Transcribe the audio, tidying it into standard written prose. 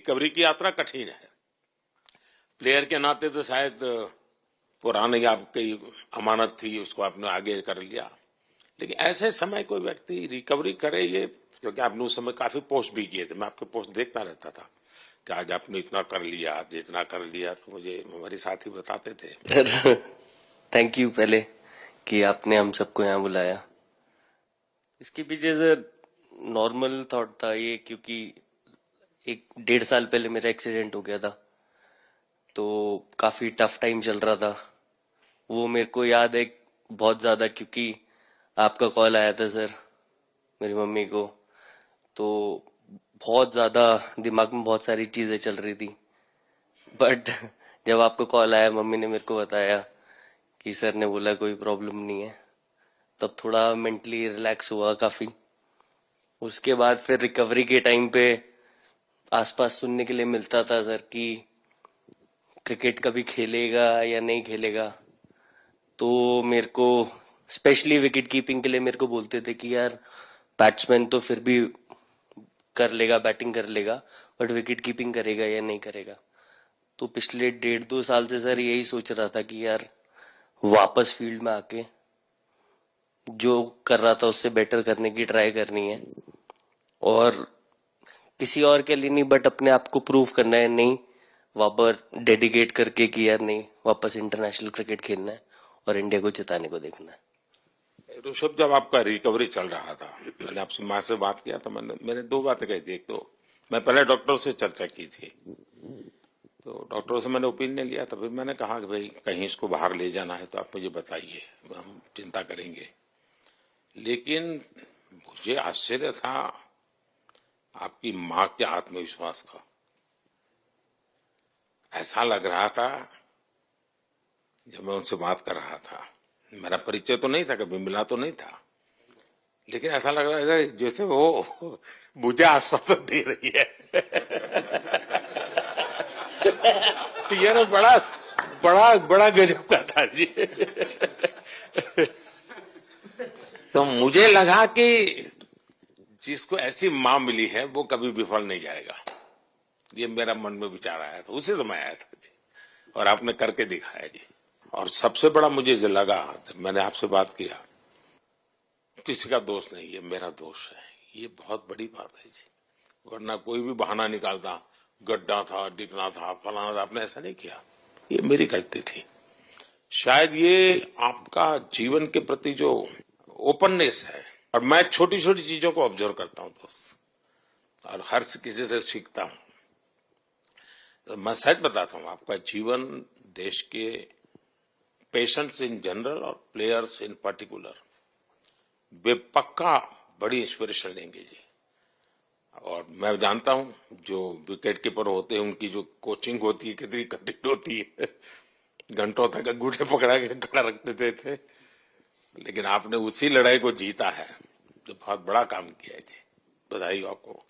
Recovery की यात्रा कठिन है। प्लेयर के नाते तो शायद पुरानी आपकी अमानत थी, उसको आपने आगे कर लिया, लेकिन ऐसे समय कोई व्यक्ति रिकवरी करे, ये क्योंकि आपने उस समय काफी पोस्ट भी किए थे, मैं आपके पोस्ट देखता रहता था कि आज आपने इतना कर लिया, आज इतना कर लिया, तो मुझे हमारे साथी बताते थे। थैंक यू पहले कि आपने हम सबको यहाँ बुलाया। इसके पीछे से नॉर्मल थॉट था ये, क्योंकि 1-1.5 साल पहले मेरा एक्सीडेंट हो गया था, तो काफी टफ टाइम चल रहा था। वो मेरे को याद है बहुत ज्यादा, क्योंकि आपका कॉल आया था सर मेरी मम्मी को, तो बहुत ज्यादा दिमाग में बहुत सारी चीजें चल रही थी। बट जब आपको कॉल आया, मम्मी ने मेरे को बताया कि सर ने बोला कोई प्रॉब्लम नहीं है, तब थोड़ा मेंटली रिलैक्स हुआ काफी। उसके बाद फिर रिकवरी के टाइम पे आसपास सुनने के लिए मिलता था सर कि क्रिकेट कभी खेलेगा या नहीं खेलेगा, तो मेरे को स्पेशली विकेट कीपिंग के लिए मेरे को बोलते थे कि यार बैट्समैन तो फिर भी कर लेगा, बैटिंग कर लेगा, बट विकेट कीपिंग करेगा या नहीं करेगा। तो पिछले 1.5-2 साल से सर यही सोच रहा था कि यार वापस फील्ड में आके जो कर रहा था उससे बेटर करने की ट्राई करनी है, और किसी और के लिए नहीं बट अपने आप को प्रूव करना है, नहीं वापस डेडिकेट करके कि यार नहीं, वापस इंटरनेशनल क्रिकेट खेलना है और इंडिया को जिताने को देखना है। ऋषभ, जब आपका रिकवरी चल रहा था, मैंने आपसे माँ से बात किया तो मैंने दो बातें कही थी। एक तो मैं पहले डॉक्टर से चर्चा की थी, तो डॉक्टरों से मैंने ओपिनियन लिया था, फिर मैंने कहा कि भाई कहीं इसको बाहर ले जाना है तो आप मुझे बताइए, हम चिंता करेंगे। लेकिन मुझे आश्चर्य था आपकी माँ के आत्मविश्वास का। ऐसा लग रहा था जब मैं उनसे बात कर रहा था, मेरा परिचय तो नहीं था, कभी मिला तो नहीं था, लेकिन ऐसा लग रहा है जैसे वो मुझे आश्वासन दे रही है। ये ना बड़ा बड़ा बड़ा गजब का था जी। तो मुझे लगा कि जिसको ऐसी मां मिली है वो कभी विफल नहीं जाएगा, ये मेरा मन में विचार आया था, उसी समय आया था जी, और आपने करके दिखाया जी। और सबसे बड़ा मुझे जो लगा, मैंने आपसे बात किया, किसी का दोष नहीं, ये मेरा दोष है, ये बहुत बड़ी बात है जी। वरना कोई भी बहाना निकालता, गड्ढा था, डिगना था, फलाना था, आपने ऐसा नहीं किया, ये मेरी गलती थी। शायद ये आपका जीवन के प्रति जो ओपननेस है, और मैं छोटी छोटी चीजों को ऑब्जर्व करता हूं दोस्त, और हर किसी से सीखता हूं। तो मैं सच बताता हूं, आपका जीवन देश के पेशेंट्स इन जनरल और प्लेयर्स इन पर्टिकुलर वे पक्का बड़ी इंस्पिरेशन लेंगे जी। और मैं जानता हूं जो विकेट कीपर होते हैं उनकी जो कोचिंग होती है कितनी कठिन होती है, घंटों तक अंगूठे पकड़ा के खड़ा रख देते थे, लेकिन आपने उसी लड़ाई को जीता है, तो बहुत बड़ा काम किया है जी, बधाई आपको।